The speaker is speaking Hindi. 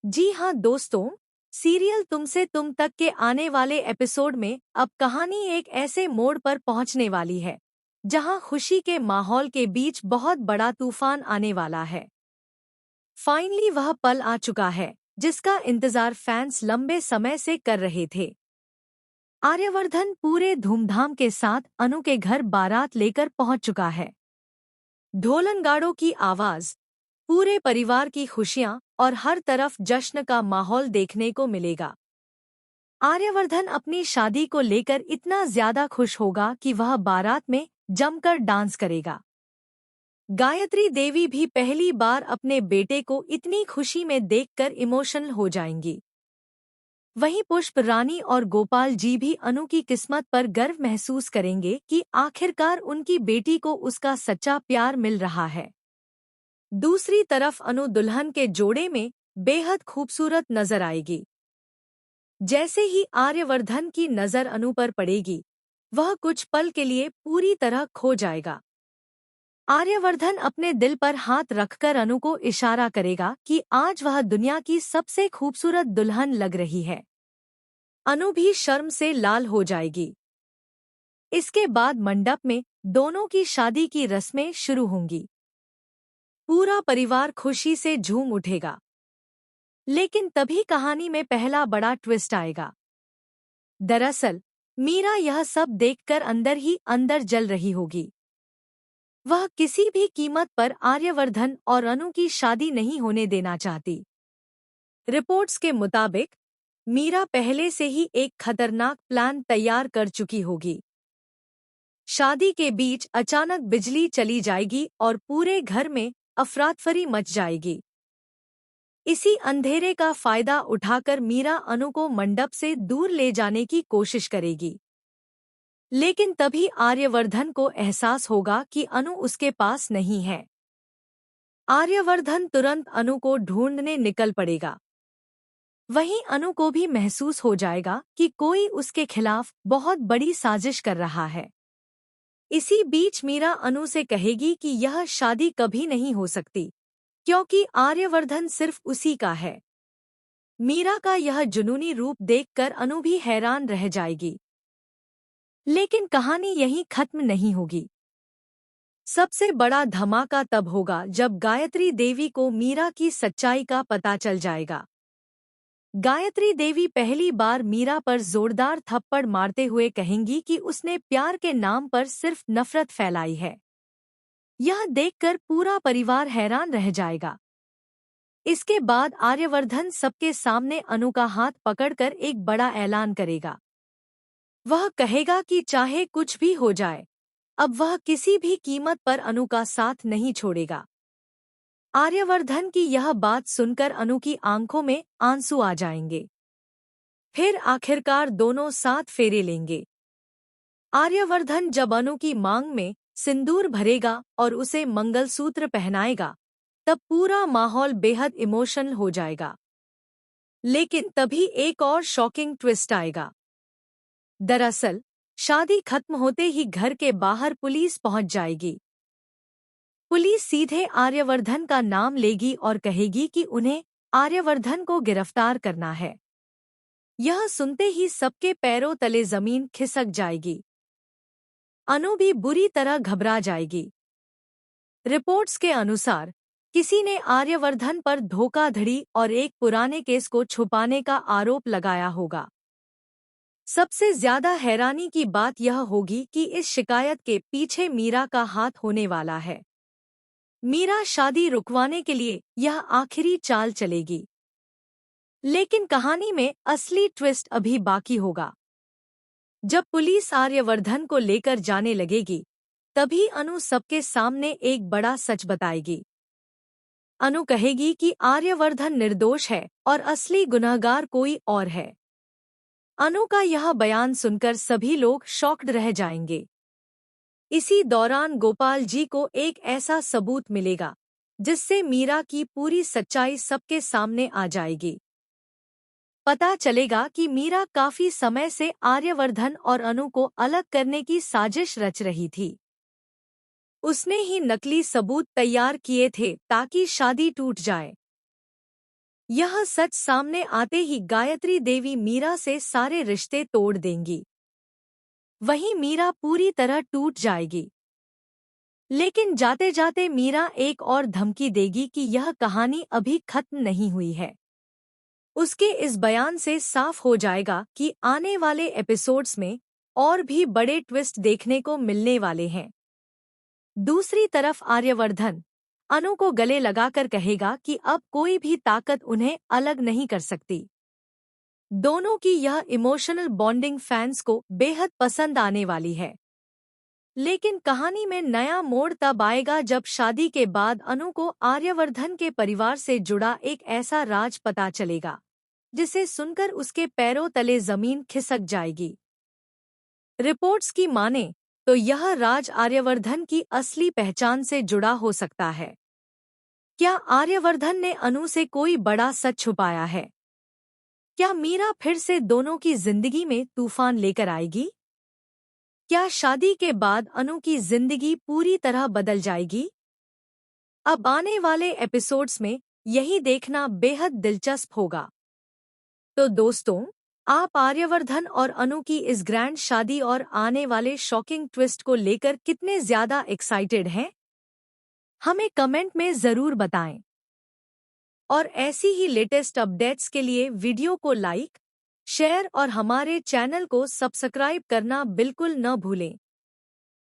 जी हाँ दोस्तों, सीरियल तुमसे तुम तक के आने वाले एपिसोड में अब कहानी एक ऐसे मोड़ पर पहुंचने वाली है जहां खुशी के माहौल के बीच बहुत बड़ा तूफान आने वाला है। फाइनली वह पल आ चुका है जिसका इंतजार फैंस लंबे समय से कर रहे थे। आर्यवर्धन पूरे धूमधाम के साथ अनु के घर बारात लेकर पहुंच चुका है। ढोलनगाड़ों की आवाज, पूरे परिवार की खुशियां और हर तरफ जश्न का माहौल देखने को मिलेगा। आर्यवर्धन अपनी शादी को लेकर इतना ज्यादा खुश होगा कि वह बारात में जमकर डांस करेगा। गायत्री देवी भी पहली बार अपने बेटे को इतनी खुशी में देखकर इमोशनल हो जाएंगी। वहीं पुष्प रानी और गोपाल जी भी अनु की किस्मत पर गर्व महसूस करेंगे कि आखिरकार उनकी बेटी को उसका सच्चा प्यार मिल रहा है। दूसरी तरफ अनु दुल्हन के जोड़े में बेहद खूबसूरत नजर आएगी। जैसे ही आर्यवर्धन की नजर अनु पर पड़ेगी, वह कुछ पल के लिए पूरी तरह खो जाएगा। आर्यवर्धन अपने दिल पर हाथ रखकर अनु को इशारा करेगा कि आज वह दुनिया की सबसे खूबसूरत दुल्हन लग रही है। अनु भी शर्म से लाल हो जाएगी। इसके बाद मंडप में दोनों की शादी की रस्में शुरू होंगी। पूरा परिवार खुशी से झूम उठेगा। लेकिन तभी कहानी में पहला बड़ा ट्विस्ट आएगा। दरअसल मीरा यह सब देखकर अंदर ही अंदर जल रही होगी। वह किसी भी कीमत पर आर्यवर्धन और अनु की शादी नहीं होने देना चाहती। रिपोर्ट्स के मुताबिक मीरा पहले से ही एक खतरनाक प्लान तैयार कर चुकी होगी। शादी के बीच अचानक बिजली चली जाएगी और पूरे घर में अफरातफरी मच जाएगी। इसी अंधेरे का फायदा उठाकर मीरा अनु को मंडप से दूर ले जाने की कोशिश करेगी। लेकिन तभी आर्यवर्धन को एहसास होगा कि अनु उसके पास नहीं है। आर्यवर्धन तुरंत अनु को ढूंढने निकल पड़ेगा। वहीं अनु को भी महसूस हो जाएगा कि कोई उसके खिलाफ बहुत बड़ी साजिश कर रहा है। इसी बीच मीरा अनु से कहेगी कि यह शादी कभी नहीं हो सकती, क्योंकि आर्यवर्धन सिर्फ उसी का है। मीरा का यह जुनूनी रूप देखकर अनु भी हैरान रह जाएगी। लेकिन कहानी यहीं खत्म नहीं होगी। सबसे बड़ा धमाका तब होगा जब गायत्री देवी को मीरा की सच्चाई का पता चल जाएगा। गायत्री देवी पहली बार मीरा पर जोरदार थप्पड़ मारते हुए कहेंगी कि उसने प्यार के नाम पर सिर्फ नफरत फैलाई है। यह देखकर पूरा परिवार हैरान रह जाएगा। इसके बाद आर्यवर्धन सबके सामने अनु का हाथ पकड़कर एक बड़ा ऐलान करेगा। वह कहेगा कि चाहे कुछ भी हो जाए, अब वह किसी भी कीमत पर अनु का साथ नहीं छोड़ेगा। आर्यवर्धन की यह बात सुनकर अनु की आंखों में आंसू आ जाएंगे। फिर आखिरकार दोनों साथ फेरे लेंगे। आर्यवर्धन जब अनु की मांग में सिंदूर भरेगा और उसे मंगलसूत्र पहनाएगा, तब पूरा माहौल बेहद इमोशनल हो जाएगा। लेकिन तभी एक और शॉकिंग ट्विस्ट आएगा। दरअसल शादी खत्म होते ही घर के बाहर पुलिस पहुंच जाएगी। पुलिस सीधे आर्यवर्धन का नाम लेगी और कहेगी कि उन्हें आर्यवर्धन को गिरफ्तार करना है। यह सुनते ही सबके पैरों तले जमीन खिसक जाएगी। अनु भी बुरी तरह घबरा जाएगी। रिपोर्ट्स के अनुसार किसी ने आर्यवर्धन पर धोखाधड़ी और एक पुराने केस को छुपाने का आरोप लगाया होगा। सबसे ज्यादा हैरानी की बात यह होगी कि इस शिकायत के पीछे मीरा का हाथ होने वाला है। मीरा शादी रुकवाने के लिए यह आखिरी चाल चलेगी। लेकिन कहानी में असली ट्विस्ट अभी बाकी होगा। जब पुलिस आर्यवर्धन को लेकर जाने लगेगी, तभी अनु सबके सामने एक बड़ा सच बताएगी। अनु कहेगी कि आर्यवर्धन निर्दोष है और असली गुनहगार कोई और है। अनु का यह बयान सुनकर सभी लोग शॉक्ड रह जाएंगे। इसी दौरान गोपाल जी को एक ऐसा सबूत मिलेगा जिससे मीरा की पूरी सच्चाई सबके सामने आ जाएगी। पता चलेगा कि मीरा काफी समय से आर्यवर्धन और अनु को अलग करने की साजिश रच रही थी। उसने ही नकली सबूत तैयार किए थे ताकि शादी टूट जाए। यह सच सामने आते ही गायत्री देवी मीरा से सारे रिश्ते तोड़ देंगी। वहीं मीरा पूरी तरह टूट जाएगी। लेकिन जाते जाते मीरा एक और धमकी देगी कि यह कहानी अभी खत्म नहीं हुई है। उसके इस बयान से साफ हो जाएगा कि आने वाले एपिसोड्स में और भी बड़े ट्विस्ट देखने को मिलने वाले हैं। दूसरी तरफ आर्यवर्धन अनु को गले लगाकर कहेगा कि अब कोई भी ताकत उन्हें अलग नहीं कर सकती। दोनों की यह इमोशनल बॉन्डिंग फैंस को बेहद पसंद आने वाली है। लेकिन कहानी में नया मोड़ तब आएगा जब शादी के बाद अनु को आर्यवर्धन के परिवार से जुड़ा एक ऐसा राज पता चलेगा जिसे सुनकर उसके पैरों तले जमीन खिसक जाएगी। रिपोर्ट्स की माने तो यह राज आर्यवर्धन की असली पहचान से जुड़ा हो सकता है। क्या आर्यवर्धन ने अनु से कोई बड़ा सच छुपाया है? क्या मीरा फिर से दोनों की जिंदगी में तूफान लेकर आएगी? क्या शादी के बाद अनु की जिंदगी पूरी तरह बदल जाएगी? अब आने वाले एपिसोड्स में यही देखना बेहद दिलचस्प होगा। तो दोस्तों, आप आर्यवर्धन और अनु की इस ग्रैंड शादी और आने वाले शॉकिंग ट्विस्ट को लेकर कितने ज्यादा एक्साइटेड हैं? हमें कमेंट में जरूर बताएं। और ऐसी ही लेटेस्ट अपडेट्स के लिए वीडियो को लाइक, शेयर और हमारे चैनल को सब्सक्राइब करना बिल्कुल न भूलें।